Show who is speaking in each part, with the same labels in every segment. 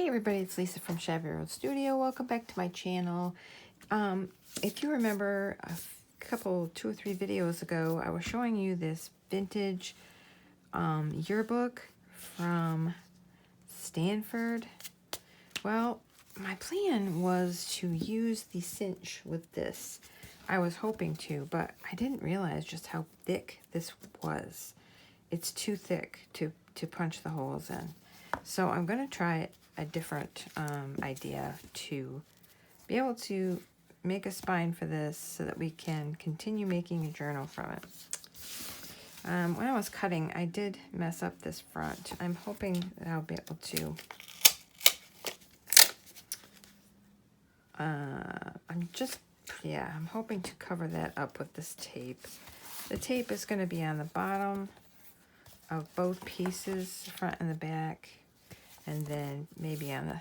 Speaker 1: Hey everybody, it's Lisa from Shabby Road Studio. Welcome back to my channel. If you remember two or three videos ago, I was showing you this vintage yearbook from Stanford. Well, my plan was to use the cinch with this. I was hoping to, but I didn't realize just how thick this was. It's too thick to punch the holes in. So I'm going to try a different idea to be able to make a spine for this so that we can continue making a journal from it. When I was cutting, I did mess up this front. I'm hoping that I'll be able to I'm hoping to cover that up with this tape. The tape is going to be on the bottom of both pieces, front and the back, and then maybe on the,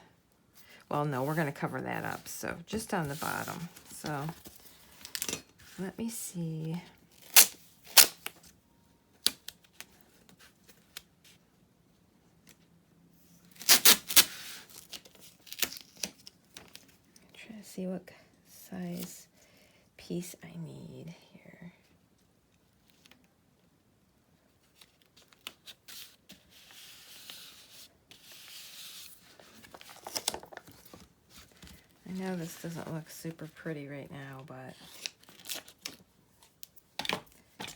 Speaker 1: well, no, we're going to cover that up, so just on the bottom. So let me see. Try to see what size piece I need here. I know this doesn't look super pretty right now, but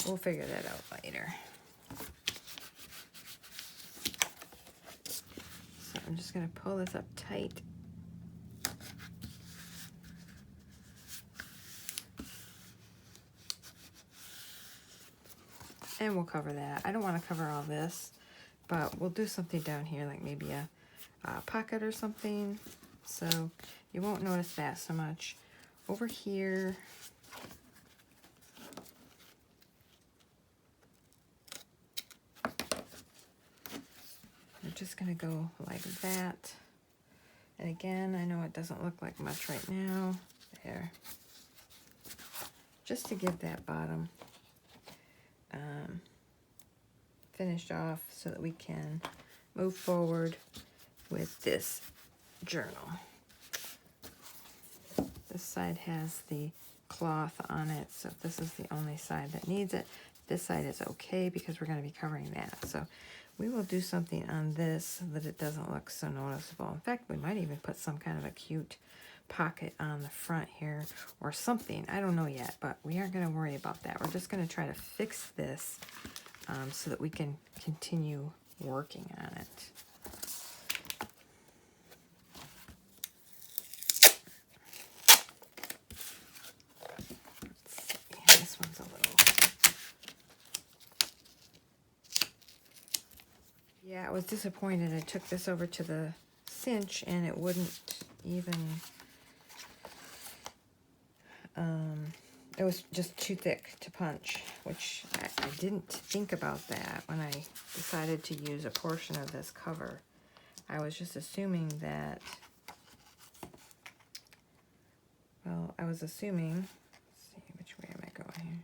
Speaker 1: we'll figure that out later. So I'm just going to pull this up tight. And we'll cover that. I don't want to cover all this, but we'll do something down here, like maybe a pocket or something. So you won't notice that so much. Over here, I'm just going to go like that. And again, I know it doesn't look like much right now. There. Just to give that bottom finished off so that we can move forward with this journal. This side has the cloth on it, so this is the only side that needs it. This side is okay because we're going to be covering that. So we will do something on this so that it doesn't look so noticeable. In fact, we might even put some kind of a cute pocket on the front here or something. I don't know yet, but we aren't going to worry about that. We're just going to try to fix this so that we can continue working on it. This one's a little... Yeah, I was disappointed. I took this over to the cinch and it wouldn't even... it was just too thick to punch, which I didn't think about that when I decided to use a portion of this cover. I was just assuming that, well, I was assuming, let's see, which way am I going here?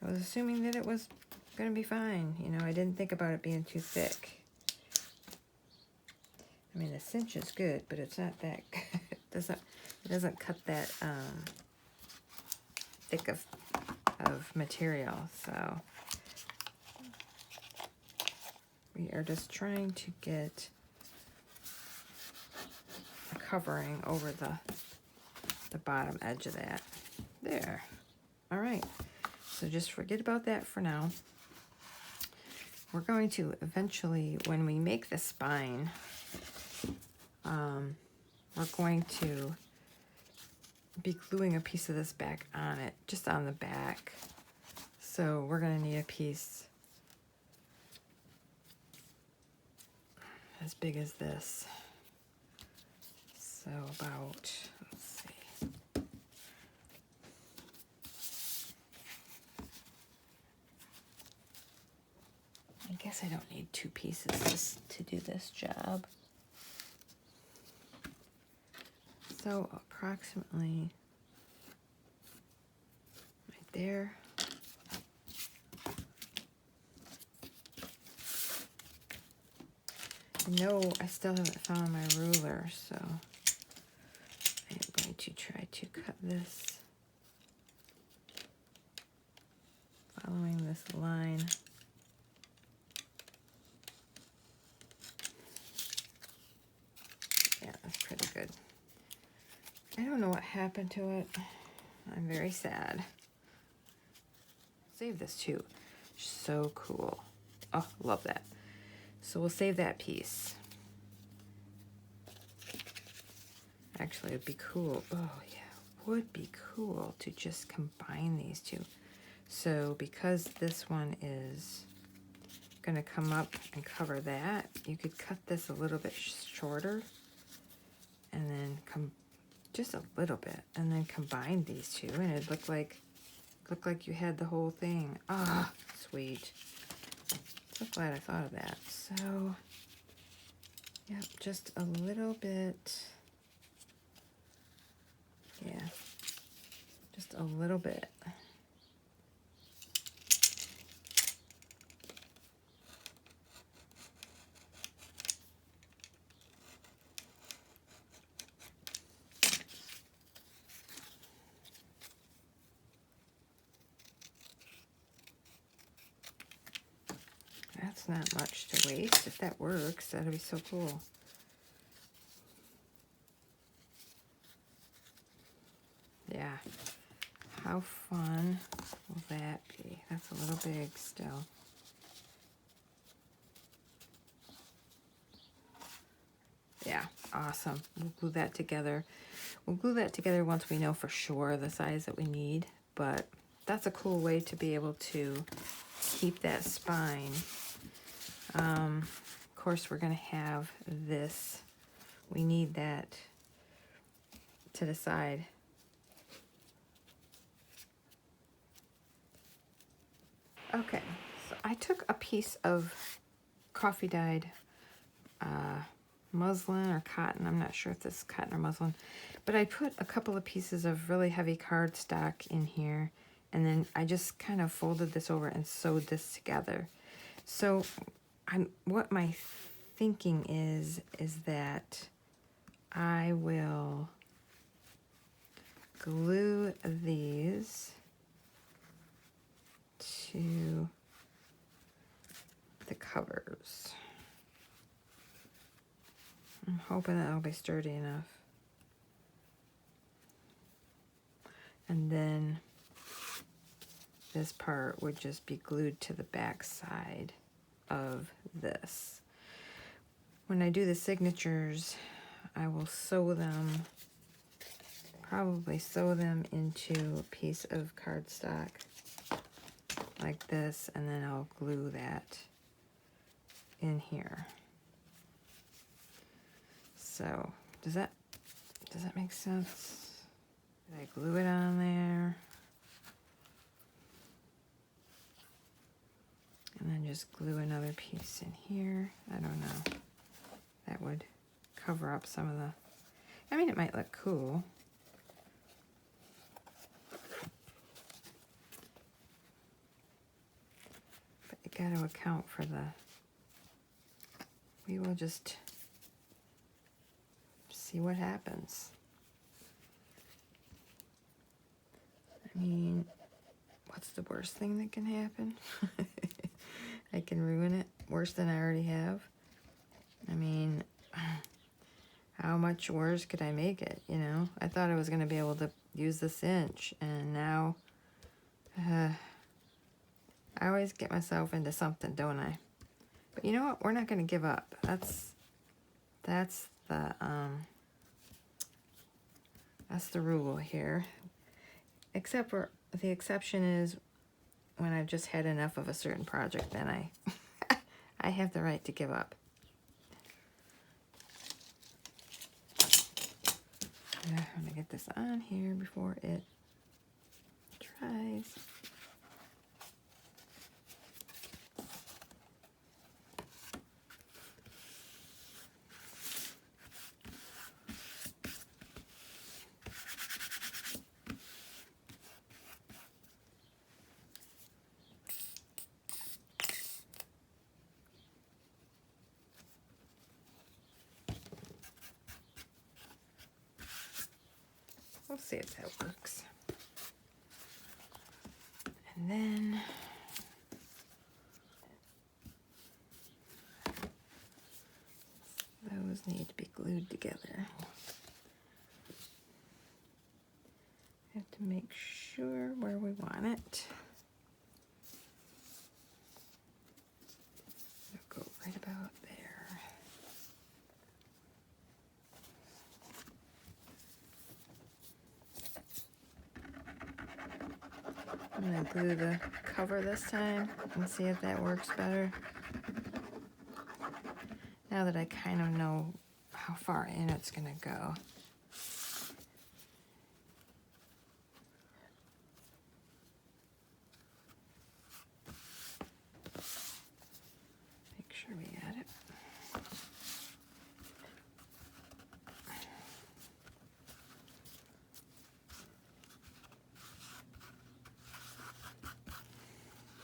Speaker 1: I was assuming that it was going to be fine. You know, I didn't think about it being too thick. I mean, the cinch is good, but it's not that good. It doesn't cut that thick of material. So we are just trying to get a covering over the bottom edge of that. There. All right. So just forget about that for now. We're going to eventually, when we make the spine, we're going to be gluing a piece of this back on it, just on the back. So we're going to need a piece as big as this. So about, let's see. I guess I don't need two pieces to do this job. So approximately right there. know I still haven't found my ruler, so I'm going to try to cut this following this line. Yeah, that's pretty good. I don't know what happened to it. I'm very sad. Save this too. So cool. Oh, love that. So we'll save that piece. Actually, it'd be cool. Oh, yeah. Would be cool to just combine these two. So because this one is going to come up and cover that, you could cut this a little bit shorter and then just a little bit, and then combine these two, and it'd look like you had the whole thing. Ah, sweet. So glad I thought of that. So, yep, just a little bit. Yeah, just a little bit. That's not much to waste. If that works, that'll be so cool. Yeah. How fun will that be? That's a little big still. Yeah, awesome. We'll glue that together. We'll glue that together once we know for sure the size that we need, but that's a cool way to be able to keep that spine. Of course, we're going to have this. We need that to the side. Okay, so I took a piece of coffee dyed muslin or cotton. I'm not sure if this is cotton or muslin, but I put a couple of pieces of really heavy cardstock in here, and then I just kind of folded this over and sewed this together. So what my thinking is that I will glue these to the covers. I'm hoping that it'll be sturdy enough. And then this part would just be glued to the back side of this. When I do the signatures, I will sew them, probably sew them into a piece of cardstock like this, and then I'll glue that in here. So, does that make sense? Did I glue it on there? And then just glue another piece in here. I don't know. That would cover up some of the, I mean, it might look cool. But you got to account for the, we will just see what happens. I mean, what's the worst thing that can happen? I can ruin it worse than I already have. I mean, how much worse could I make it, you know? I thought I was going to be able to use the cinch, and now I always get myself into something, don't I? But you know what? We're not going to give up. That's the rule here. Except for the exception is when I've just had enough of a certain project, then I have the right to give up. I'm gonna get this on here before it dries. We'll see if that works. And then those need to be glued together. Have to make sure where we want it. It'll go right about there. I'm going to glue the cover this time and see if that works better. Now that I kind of know how far in it's going to go. Make sure we add it.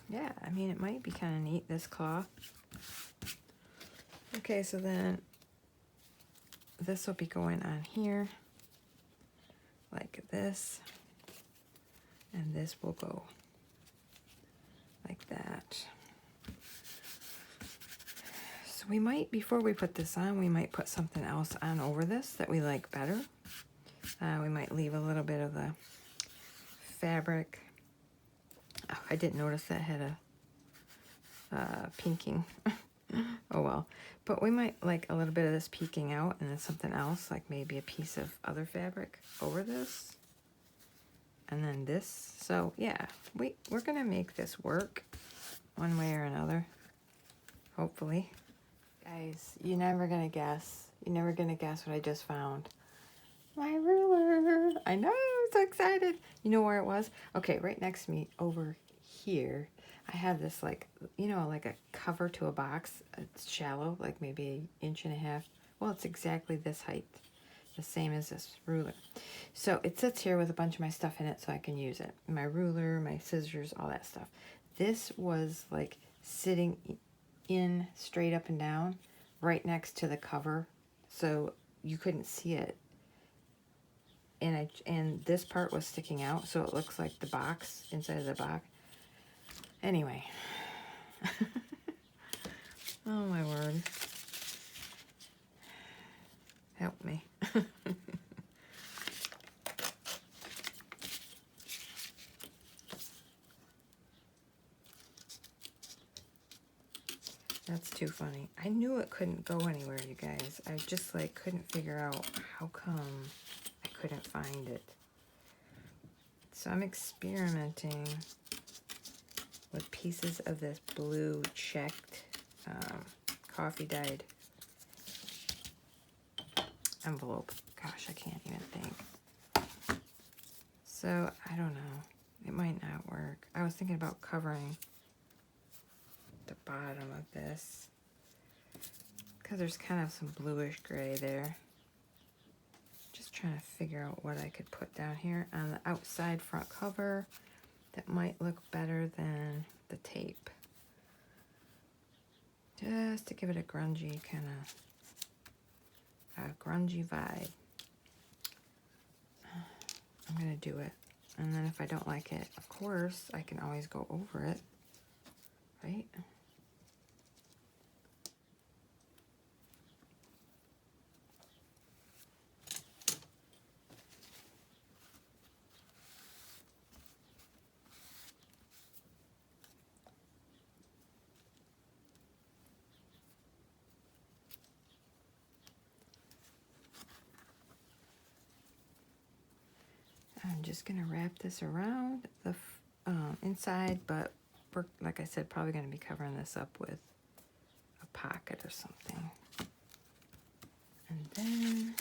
Speaker 1: Yeah, I mean, it might be kind of neat, this cloth. Okay, so then this will be going on here, like this, and this will go like that. So we might, before we put this on, we might put something else on over this that we like better. We might leave a little bit of the fabric. Oh, I didn't notice that had a pinking. Oh well. But we might like a little bit of this peeking out and then something else, like maybe a piece of other fabric over this. And then this. So yeah, we're going to make this work one way or another. Hopefully. Guys, you're never going to guess. You're never going to guess what I just found. My ruler. I know, I'm so excited. You know where it was? Okay, right next to me over here. I have this, like, you know, like a cover to a box. It's shallow, like maybe 1.5 inches. Well, it's exactly this height, the same as this ruler. So it sits here with a bunch of my stuff in it so I can use it. My ruler, my scissors, all that stuff. This was like sitting in straight up and down right next to the cover, so you couldn't see it. And this part was sticking out, so it looks like the box inside of the box. Anyway. Oh my word. Help me. That's too funny. I knew it couldn't go anywhere, you guys. I just like couldn't figure out how come I couldn't find it. So I'm experimenting with pieces of this blue checked coffee dyed envelope. Gosh, I can't even think. So I don't know. It might not work. I was thinking about covering the bottom of this because there's kind of some bluish gray there. Just trying to figure out what I could put down here on the outside front cover that might look better than the tape. Just to give it a grungy kind of, a grungy vibe. I'm gonna do it. And then if I don't like it, of course, I can always go over it, right? I'm just going to wrap this around the inside, but we're, like I said, probably going to be covering this up with a pocket or something. And then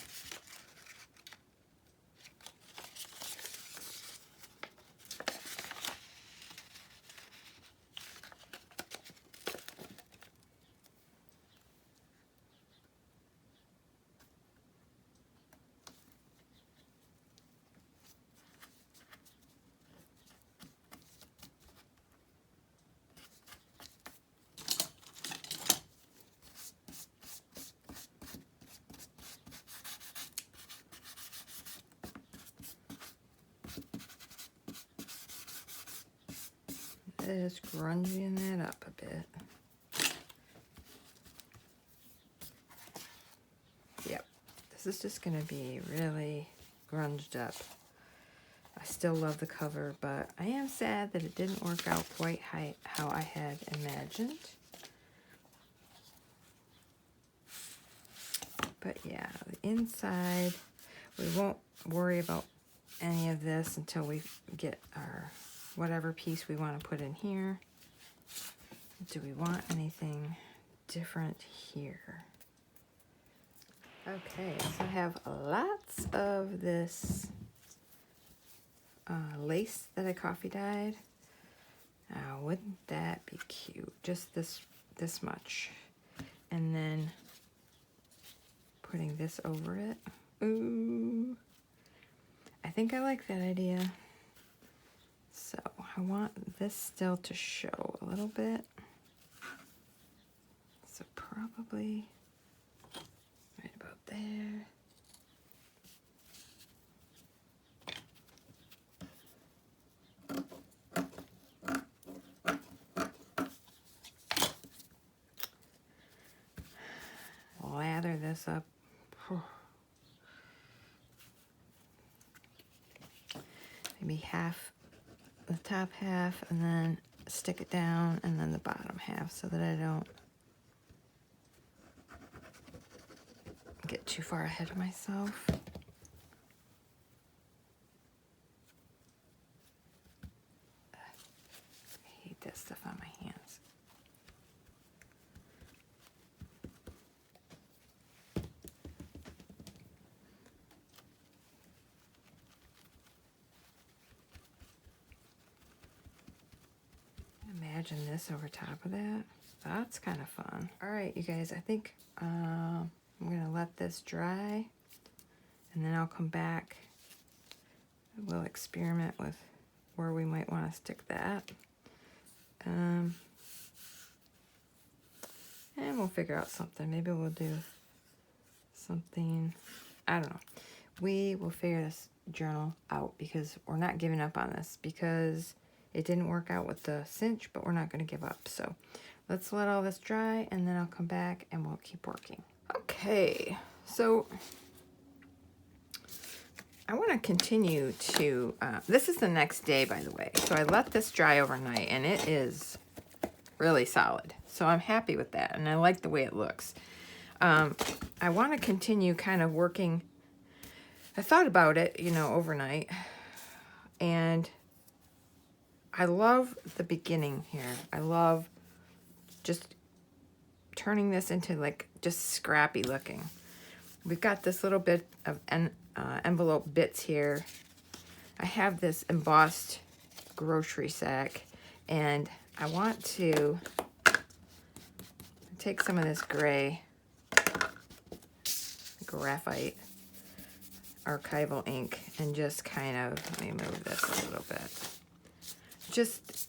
Speaker 1: Just grunging that up a bit. Yep, this is just going to be really grunged up. I still love the cover, but I am sad that it didn't work out quite how I had imagined. But yeah, the inside, we won't worry about any of this until we get our whatever piece we want to put in here. Do we want anything different here? Okay, so I have lots of this lace that I coffee dyed. Wouldn't that be cute? Just this much. And then putting this over it. Ooh. I think I like that idea. So I want this still to show a little bit. So probably right about there. Lather this up. Maybe half, the top half, and then stick it down, and then the bottom half, so that I don't get too far ahead of myself. I hate that stuff on my hands. Imagine this over top of that. That's kind of fun. All right, you guys, I think I'm gonna let this dry, and then I'll come back. We'll experiment with where we might want to stick that. And we'll figure out something. Maybe we'll do something, I don't know. We will figure this journal out, because we're not giving up on this, because it didn't work out with the cinch, but we're not going to give up. So let's let all this dry, and then I'll come back and we'll keep working. Okay, so I want to continue to, this is the next day, by the way. So I let this dry overnight, and it is really solid. So I'm happy with that, and I like the way it looks. I want to continue kind of working. I thought about it, you know, overnight, and I love the beginning here. I love just turning this into like just scrappy looking. We've got this little bit of envelope bits here. I have this embossed grocery sack, and I want to take some of this gray graphite archival ink and just kind of, let me move this a little bit. Just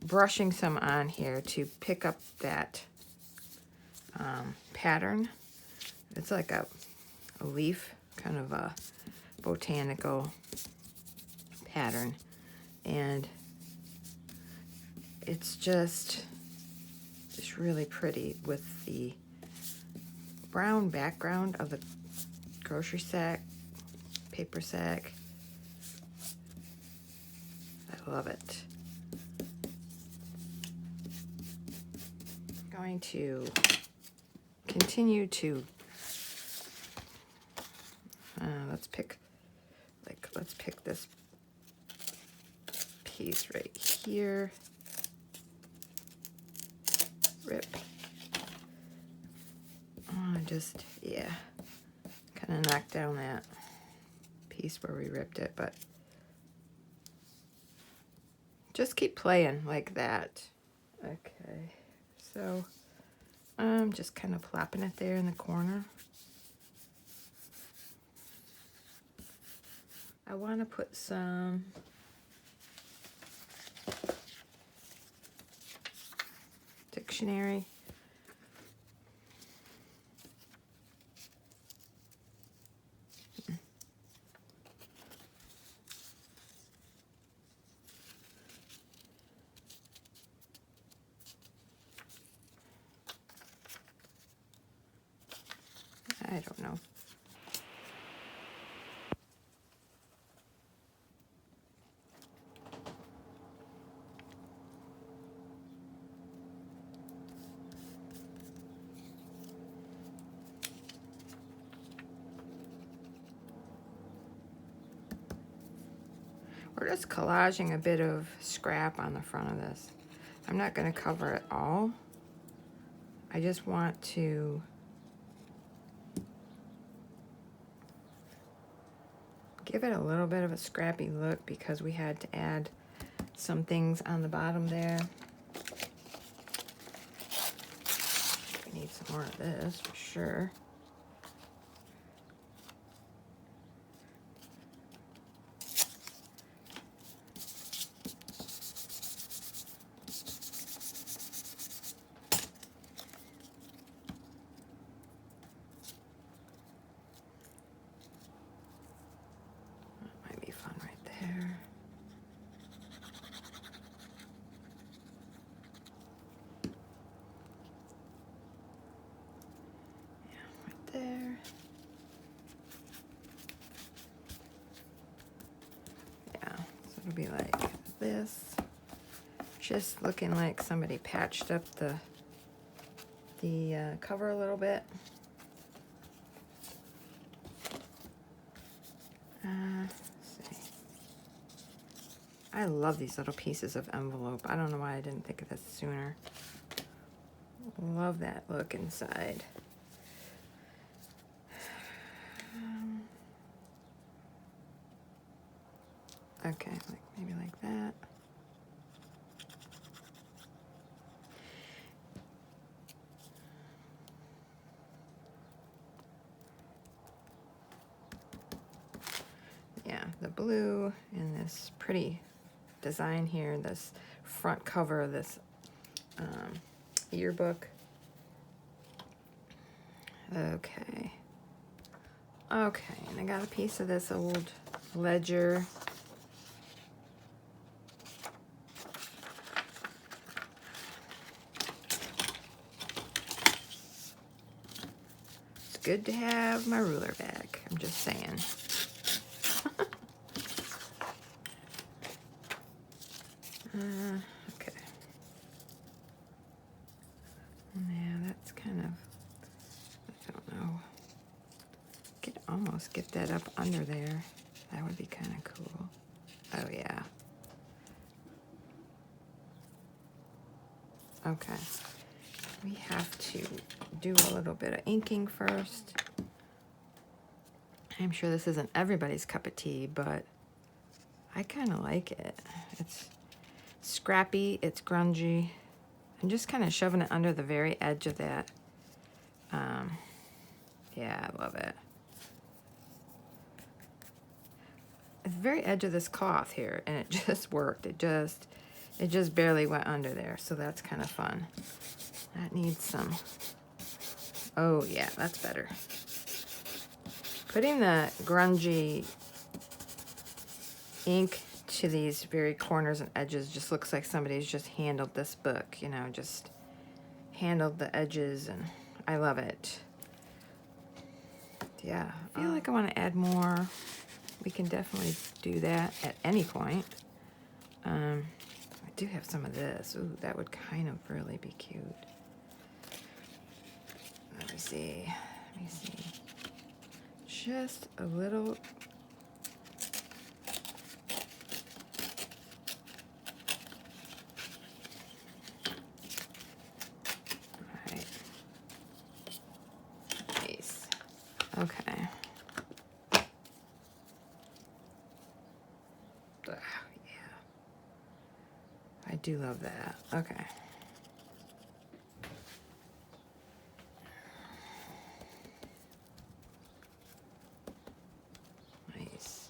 Speaker 1: brushing some on here to pick up that pattern. It's like a leaf, kind of a botanical pattern, and it's just really pretty with the brown background of the grocery sack, paper sack. I love it. I'm going to continue to let's pick this piece right here. Rip. Just, yeah, kind of knock down that piece where we ripped it, but just keep playing like that. Okay, so I'm just kind of plopping it there in the corner. I want to put some dictionary. I don't know. We're just collaging a bit of scrap on the front of this. I'm not going to cover it all. I just want to give it a little bit of a scrappy look because we had to add some things on the bottom there. We need some more of this for sure. There. Yeah, so it'll be like this. Just looking like somebody patched up the cover a little bit. Let's see. I love these little pieces of envelope. I don't know why I didn't think of this sooner. Love that look inside. Okay, like maybe like that. Yeah, the blue and this pretty design here, this front cover of this yearbook. Okay. Okay, and I got a piece of this old ledger. It's good to have my ruler back, I'm just saying. Okay. Yeah, that's kind of, I don't know. Could almost get that up under there. That would be kind of cool. Oh yeah. Okay. We have to do a little bit of inking first. I'm sure this isn't everybody's cup of tea, but I kind of like it. It's scrappy, it's grungy. I'm just kind of shoving it under the very edge of that. Yeah, I love it. At the very edge of this cloth here, and it just worked. It just barely went under there, so that's kind of fun. That needs some. Oh yeah, that's better. Putting the grungy ink to these very corners and edges just looks like somebody's just handled this book, you know, just handled the edges, and I love it. Yeah, I feel like I want to add more. We can definitely do that at any point. I do have some of this. Ooh, that would kind of really be cute. Let me see. Let me see. Just a little. All right. Nice. Okay. Yeah. I do love that. Okay. Nice.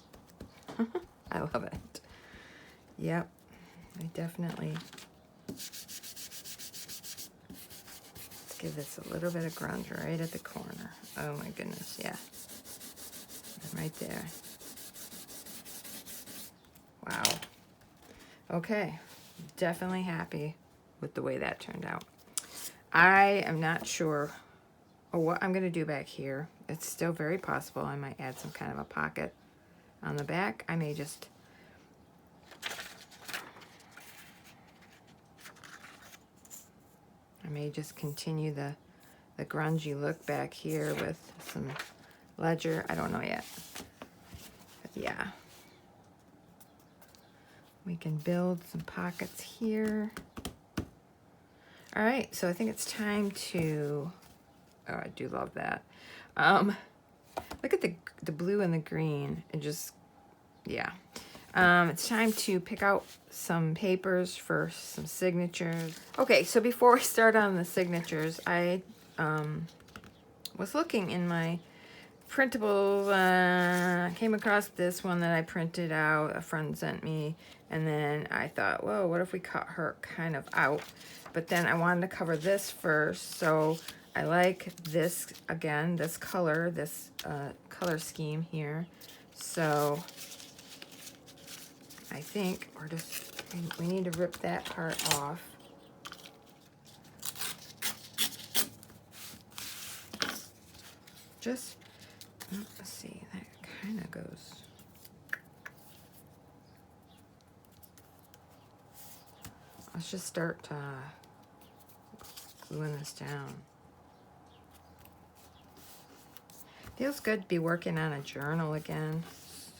Speaker 1: I love it. Yep. I definitely. Let's give this a little bit of grunge right at the corner. Oh my goodness, yeah. Right there. Wow. Okay. Definitely happy with the way that turned out. I am not sure what I'm going to do back here, it's still very possible I might add some kind of a pocket on the back. I may just continue the grungy look back here with some ledger. I don't know yet. But yeah. We can build some pockets here. All right, so I think it's time to, oh, I do love that. Look at the blue and the green. It just, yeah. It's time to pick out some papers for some signatures. Okay, so before we start on the signatures, I was looking in my printables, came across this one that I printed out, a friend sent me, and then I thought, whoa, what if we cut her kind of out? But then I wanted to cover this first, so I like this, again, this color, this color scheme here. So I think we need to rip that part off. Just, let's see, that kind of goes. Let's just start gluing this down. Feels good to be working on a journal again.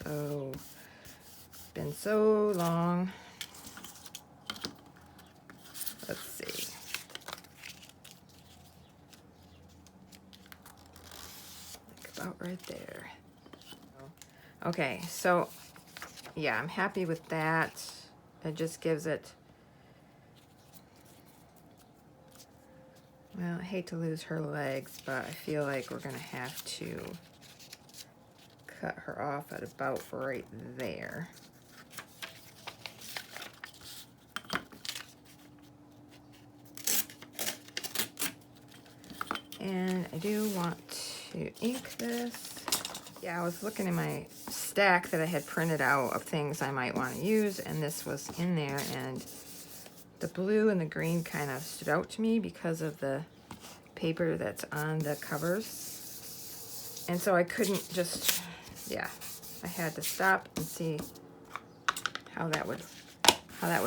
Speaker 1: So, it's been so long. Let's see. Like about right there. Okay, so yeah, I'm happy with that. It just gives it, well, I hate to lose her legs, but I feel like we're gonna have to cut her off at about right there. And I do want to ink this. Yeah, I was looking in my stack that I had printed out of things I might want to use, and this was in there, and the blue and the green kind of stood out to me because of the paper that's on the covers. And so I couldn't just, yeah, I had to stop and see how that would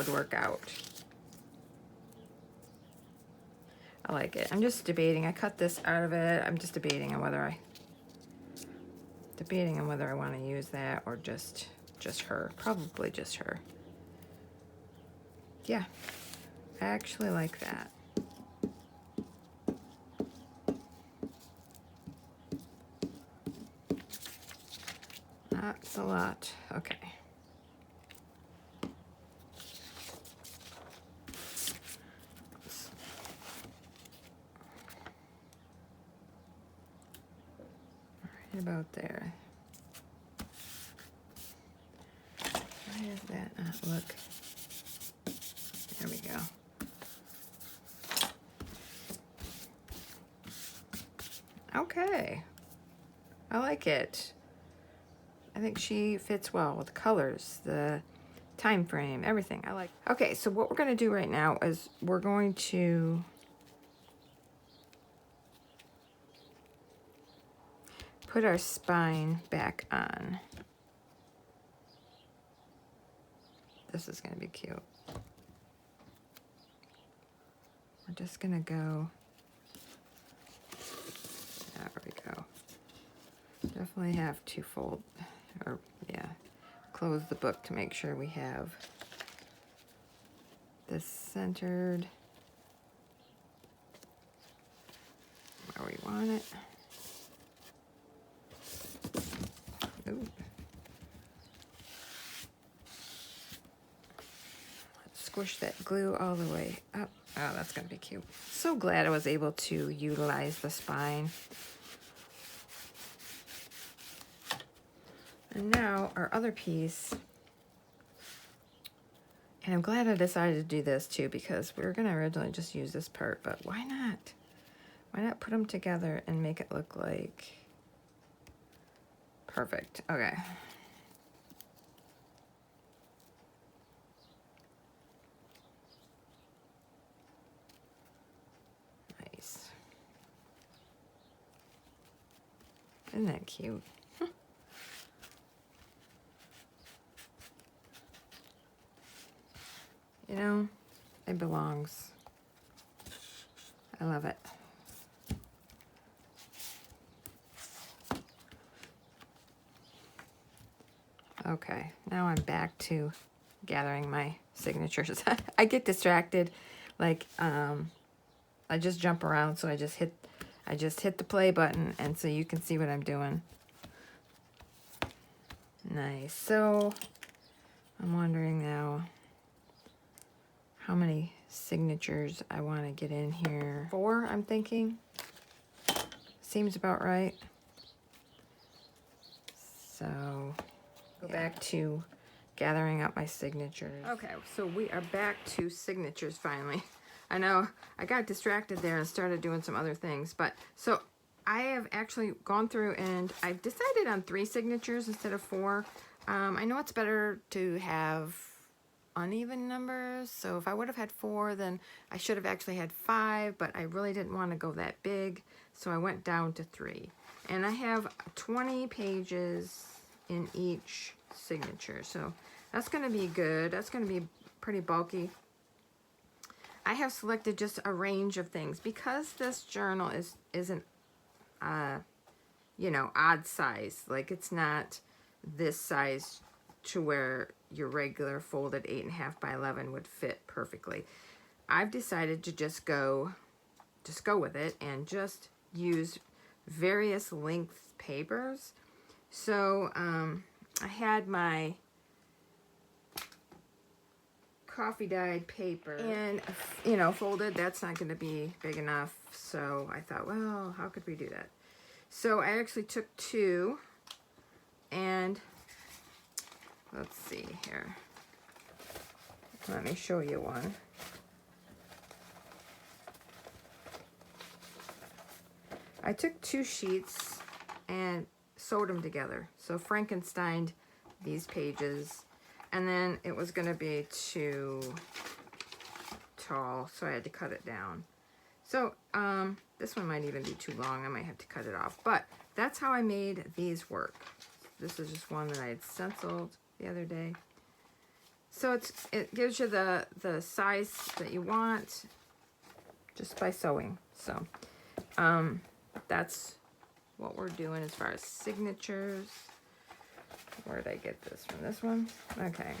Speaker 1: work out. I like it. I'm just debating. I cut this out of it. I'm just debating on whether I want to use that or just her. Probably just her. Yeah, I actually like that. That's a lot. Okay. Right about there. Why does that not look? There we go. Okay. I like it. I think she fits well with the colors, the time frame, everything. I like. Okay, so what we're going to do right now is we're going to put our spine back on. This is going to be cute. We're just going to go. There we go. Definitely have to fold, or yeah, close the book to make sure we have this centered where we want it. Ooh. Let's squish that glue all the way up. Oh, that's gonna be cute. So glad I was able to utilize the spine. And now our other piece, and I'm glad I decided to do this too, because we were gonna originally just use this part, but why not? Why not put them together and make it look like perfect? Okay. Nice. Isn't that cute? You know, it belongs. I love it. Okay, now I'm back to gathering my signatures. I get distracted, like I just jump around, so I just hit the play button, and so you can see what I'm doing. Nice. So I'm wondering now how many signatures I want to get in here. 4, I'm thinking. Seems about right. So go back to gathering up my signatures. Okay, so we are back to signatures finally. I know I got distracted there and started doing some other things, but so I have actually gone through and I've decided on 3 signatures instead of 4. I know it's better to have uneven numbers, so if I would have had 4, then I should have actually had 5, but I really didn't want to go that big, so I went down to 3. And I have 20 pages in each signature, so that's going to be good. That's going to be pretty bulky. I have selected just a range of things because this journal isn't you know, odd size. Like, it's not this size to where your regular folded 8.5 by 11 would fit perfectly. I've decided to just go with it and just use various length papers. So I had my coffee dyed paper and, you know, folded. That's not going to be big enough, so I thought, well, how could we do that? So I actually took 2, and let's see here, let me show you one. I took 2 sheets and sewed them together, so Frankensteined these pages. And then it was going to be too tall, so I had to cut it down. So this one might even be too long. I might have to cut it off. But that's how I made these work. This is just one that I had stenciled the other day. So it gives you the size that you want just by sewing. So that's what we're doing as far as signatures. Where did I get this from? This one? Okay.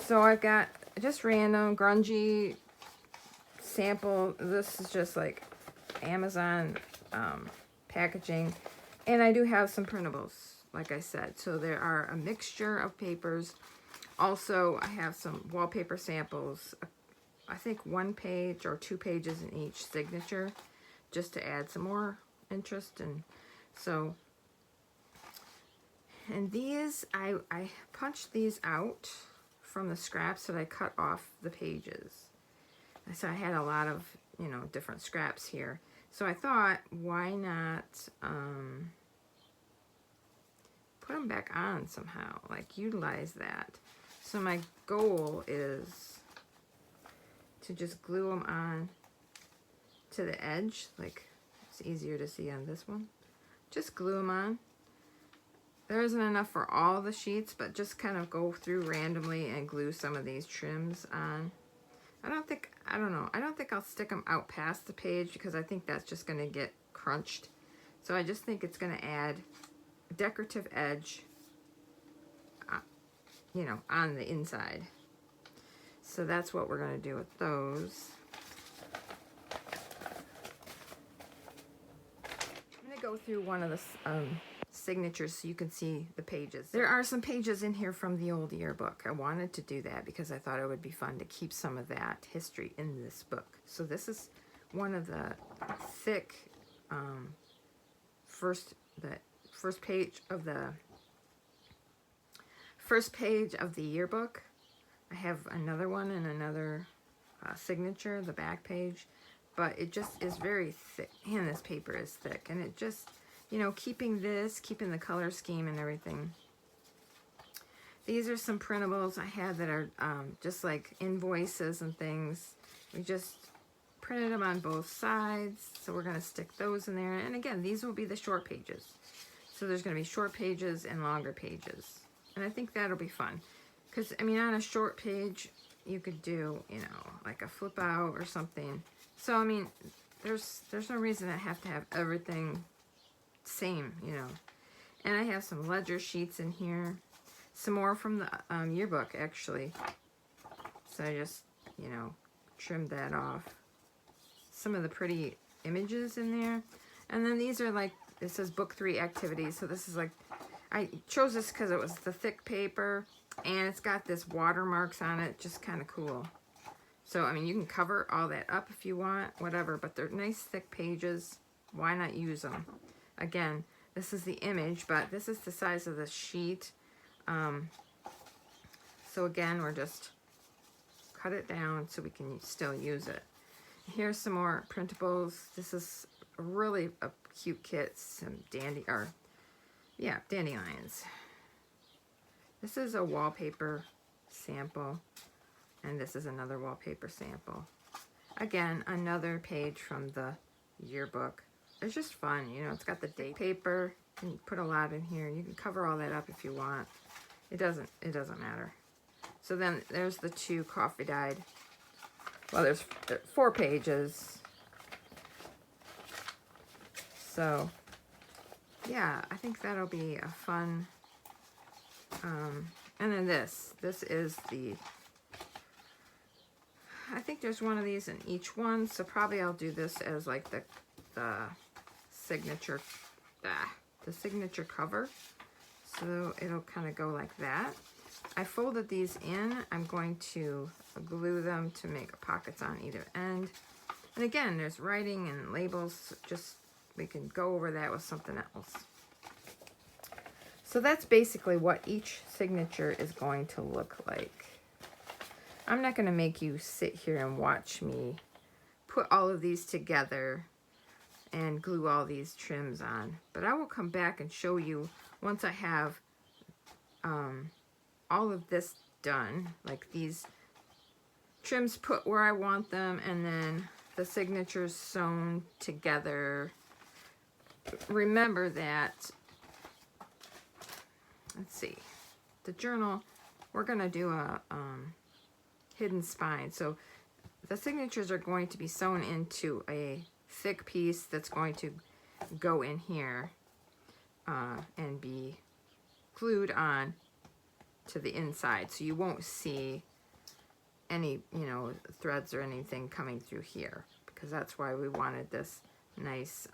Speaker 1: So I've got just random grungy sample. This is just like Amazon packaging. And I do have some printables, like I said. So there are a mixture of papers. Also, I have some wallpaper samples. I think 1 page or 2 pages in each signature, just to add some more interest. And so... And these, I punched these out from the scraps that I cut off the pages. So I had a lot of, you know, different scraps here. So I thought, why not put them back on somehow, like utilize that. So my goal is to just glue them on to the edge, like it's easier to see on this one. Just glue them on. There isn't enough for all the sheets, but just kind of go through randomly and glue some of these trims on. I don't think I'll stick them out past the page because I think that's just going to get crunched. So I just think it's going to add a decorative edge, you know, on the inside. So that's what we're going to do with those. I'm going to go through one of the signatures so you can see the pages. There are some pages in here from the old yearbook. I wanted to do that because I thought it would be fun to keep some of that history in this book. So this is one of the thick first page of the yearbook. I have another one and another signature, the back page, but it just is very thick. And this paper is thick, and it just, you know, keeping the color scheme and everything. These are some printables I had that are just like invoices and things. We just printed them on both sides, so we're going to stick those in there. And again, these will be the short pages. So there's going to be short pages and longer pages. And I think that'll be fun. Because, I mean, on a short page, you could do, you know, like a flip out or something. So, I mean, there's no reason I have to have everything same, you know. And I have some ledger sheets in here. Some more from the yearbook, actually. So I just, you know, trimmed that off. Some of the pretty images in there. And then these are like, it says book 3 activities. So this is like, I chose this because it was the thick paper. And it's got this watermarks on it. Just kind of cool. So, I mean, you can cover all that up if you want. Whatever. But they're nice thick pages. Why not use them? Again, this is the image. But this is the size of the sheet. So again, we're just cut it down so we can still use it. Here's some more printables. This is really a cute kit. Some dandelions. This is a wallpaper sample, and this is another wallpaper sample. Again, another page from the yearbook. It's just fun, you know. It's got the date paper. You can put a lot in here. You can cover all that up if you want. It doesn't matter. So then there's the 2 coffee dyed. Well, there's 4 pages. So, yeah, I think that'll be a fun. And then this is the, I think there's one of these in each one. So probably I'll do this as like the signature, the signature cover. So it'll kind of go like that. I folded these in. I'm going to glue them to make pockets on either end. And again, there's writing and labels. Just, we can go over that with something else. So that's basically what each signature is going to look like. I'm not going to make you sit here and watch me put all of these together and glue all these trims on. But I will come back and show you once I have all of this done, like these trims put where I want them, and then the signatures sewn together. Remember that, let's see, the journal, we're going to do a hidden spine. So the signatures are going to be sewn into a thick piece that's going to go in here and be glued on to the inside, so you won't see any, you know, threads or anything coming through here, because that's why we wanted this nice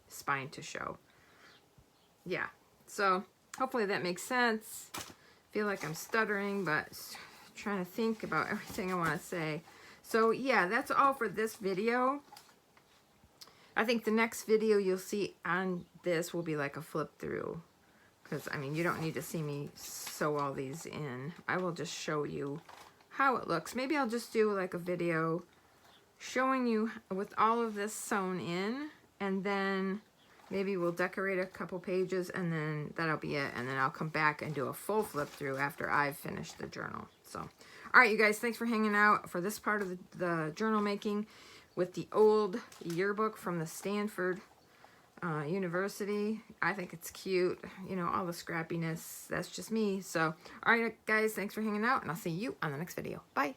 Speaker 1: spine to show. Yeah, so hopefully that makes sense. I feel like I'm stuttering, but trying to think about everything I want to say. So yeah, that's all for this video. I think the next video you'll see on this will be like a flip through. Because, I mean, you don't need to see me sew all these in. I will just show you how it looks. Maybe I'll just do like a video showing you with all of this sewn in. And then maybe we'll decorate a couple pages, and then that'll be it. And then I'll come back and do a full flip through after I've finished the journal. So, all right, you guys, thanks for hanging out for this part of the journal making with the old yearbook from the Stanford University. I think it's cute, you know, all the scrappiness. That's just me. So, all right, guys, thanks for hanging out, and I'll see you on the next video. Bye.